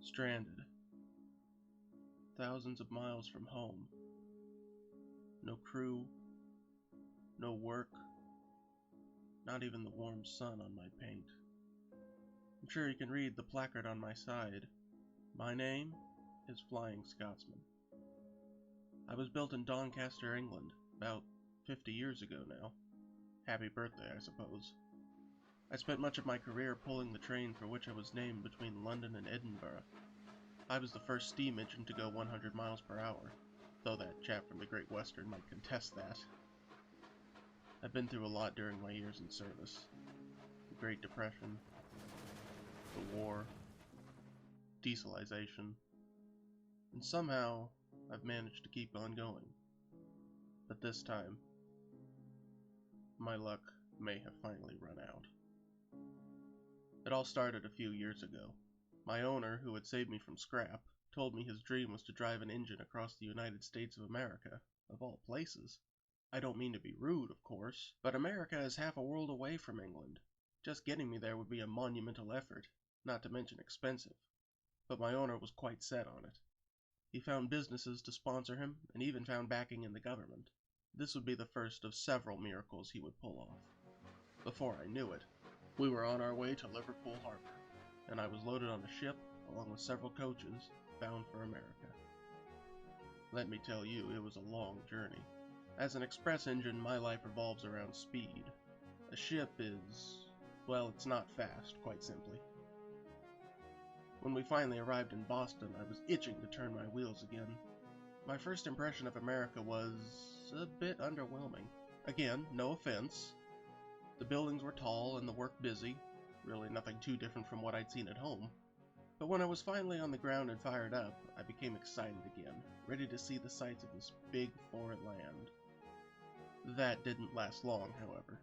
Stranded, thousands of miles from home. No crew, no work, not even the warm sun on my paint. I'm sure you can read the placard on my side. My name is Flying Scotsman. I was built in Doncaster, England, about 50 years ago now. Happy birthday, I suppose. I spent much of my career pulling the train for which I was named between London and Edinburgh. I was the first steam engine to go 100 miles per hour, though that chap from the Great Western might contest that. I've been through a lot during my years in service. The Great Depression, the war, dieselization, and somehow I've managed to keep on going. But this time, my luck may have finally run out. It all started a few years ago. My owner, who had saved me from scrap, told me his dream was to drive an engine across the United States of America, of all places. I don't mean to be rude, of course, but America is half a world away from England. Just getting me there would be a monumental effort, not to mention expensive. But my owner was quite set on it. He found businesses to sponsor him, and even found backing in the government. This would be the first of several miracles he would pull off. Before I knew it, we were on our way to Liverpool Harbor, and I was loaded on a ship, along with several coaches, bound for America. Let me tell you, it was a long journey. As an express engine, my life revolves around speed. A ship is, well, it's not fast, quite simply. When we finally arrived in Boston, I was itching to turn my wheels again. My first impression of America was a bit underwhelming. Again, no offense. The buildings were tall and the work busy, really nothing too different from what I'd seen at home. But when I was finally on the ground and fired up, I became excited again, ready to see the sights of this big foreign land. That didn't last long, however.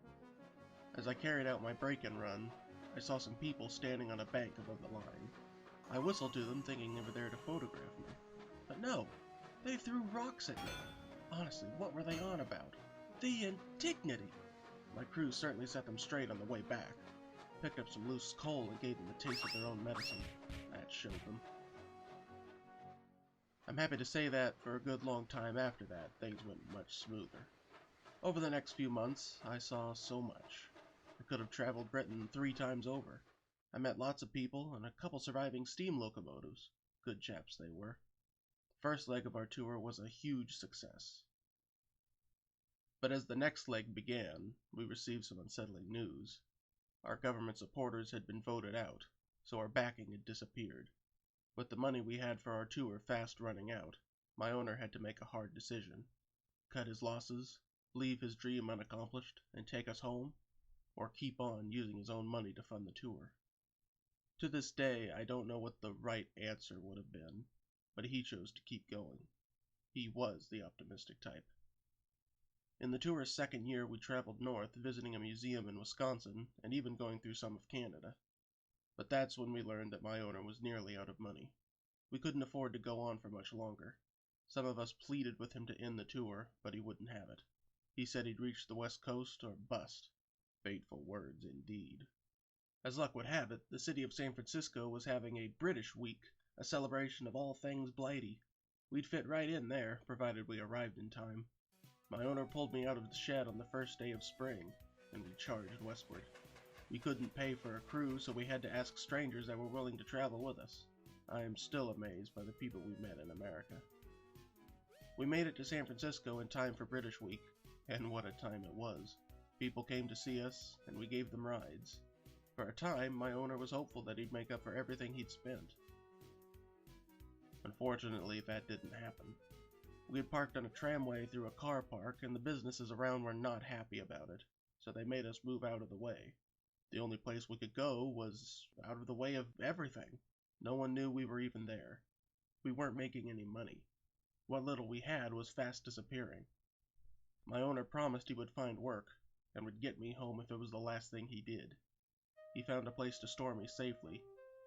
As I carried out my break-in run, I saw some people standing on a bank above the line. I whistled to them thinking they were there to photograph me. But no, they threw rocks at me. Honestly, what were they on about? The indignity! My crew certainly set them straight on the way back. Picked up some loose coal and gave them a taste of their own medicine. That showed them. I'm happy to say that for a good long time after that, things went much smoother. Over the next few months, I saw so much. I could have traveled Britain 3 times over. I met lots of people and a couple surviving steam locomotives. Good chaps they were. The first leg of our tour was a huge success. But as the next leg began, we received some unsettling news. Our government supporters had been voted out, so our backing had disappeared. With the money we had for our tour fast running out, my owner had to make a hard decision. Cut his losses, leave his dream unaccomplished, and take us home, or keep on using his own money to fund the tour. To this day, I don't know what the right answer would have been, but he chose to keep going. He was the optimistic type. In the tour's second year, we traveled north, visiting a museum in Wisconsin, and even going through some of Canada. But that's when we learned that my owner was nearly out of money. We couldn't afford to go on for much longer. Some of us pleaded with him to end the tour, but he wouldn't have it. He said he'd reach the West Coast or bust. Fateful words indeed. As luck would have it, the city of San Francisco was having a British Week, a celebration of all things Blighty. We'd fit right in there, provided we arrived in time. My owner pulled me out of the shed on the first day of spring, and we charged westward. We couldn't pay for a crew, so we had to ask strangers that were willing to travel with us. I am still amazed by the people we met in America. We made it to San Francisco in time for British Week, and what a time it was. People came to see us, and we gave them rides. For a time, my owner was hopeful that he'd make up for everything he'd spent. Unfortunately, that didn't happen. We had parked on a tramway through a car park, and the businesses around were not happy about it, so they made us move out of the way. The only place we could go was out of the way of everything. No one knew we were even there. We weren't making any money. What little we had was fast disappearing. My owner promised he would find work, and would get me home if it was the last thing he did. He found a place to store me safely,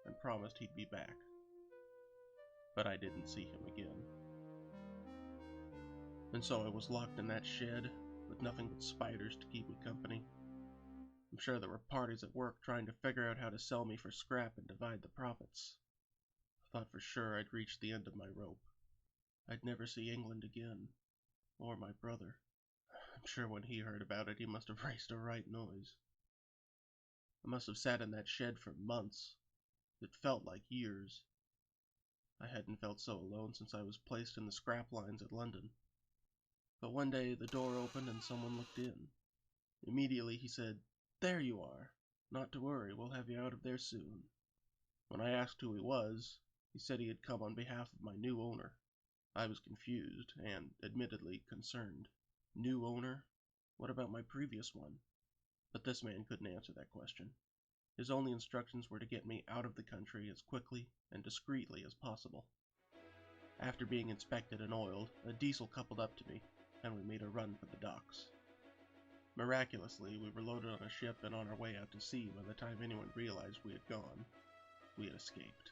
and promised he'd be back. But I didn't see him again. And so I was locked in that shed, with nothing but spiders to keep me company. I'm sure there were parties at work trying to figure out how to sell me for scrap and divide the profits. I thought for sure I'd reached the end of my rope. I'd never see England again, or my brother. I'm sure when he heard about it, he must have raised a right noise. I must have sat in that shed for months. It felt like years. I hadn't felt so alone since I was placed in the scrap lines at London. But one day the door opened and someone looked in. Immediately he said, "There you are. Not to worry, we'll have you out of there soon." When I asked who he was, he said he had come on behalf of my new owner. I was confused and, admittedly, concerned. New owner? What about my previous one? But this man couldn't answer that question. His only instructions were to get me out of the country as quickly and discreetly as possible. After being inspected and oiled, a diesel coupled up to me, and we made a run for the docks. Miraculously, we were loaded on a ship and on our way out to sea by the time anyone realized we had gone. We had escaped.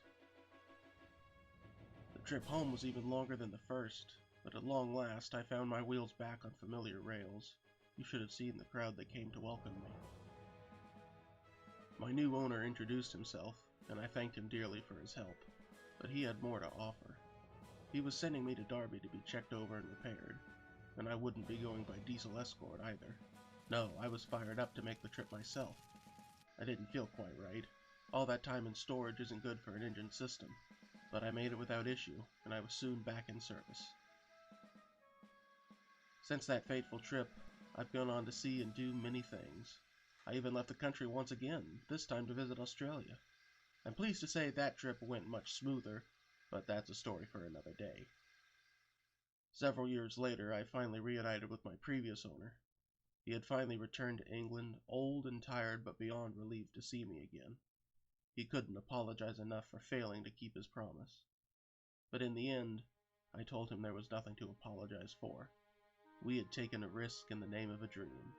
The trip home was even longer than the first, but at long last I found my wheels back on familiar rails. You should have seen the crowd that came to welcome me. My new owner introduced himself, and I thanked him dearly for his help, but he had more to offer. He was sending me to Derby to be checked over and repaired, and I wouldn't be going by diesel escort either. No, I was fired up to make the trip myself. I didn't feel quite right. All that time in storage isn't good for an engine system, but I made it without issue, and I was soon back in service. Since that fateful trip, I've gone on to see and do many things. I even left the country once again, this time to visit Australia. I'm pleased to say that trip went much smoother, but that's a story for another day. Several years later, I finally reunited with my previous owner. He had finally returned to England, old and tired but beyond relieved to see me again. He couldn't apologize enough for failing to keep his promise. But in the end, I told him there was nothing to apologize for. We had taken a risk in the name of a dream.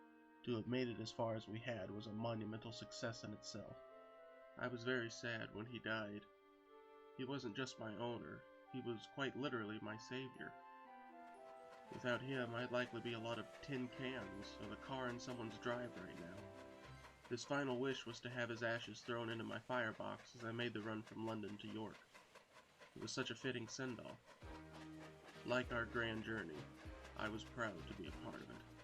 To have made it as far as we had was a monumental success in itself. I was very sad when he died. He wasn't just my owner, he was quite literally my savior. Without him, I'd likely be a lot of tin cans or the car in someone's drive right now. His final wish was to have his ashes thrown into my firebox as I made the run from London to York. It was such a fitting send-off. Like our grand journey, I was proud to be a part of it.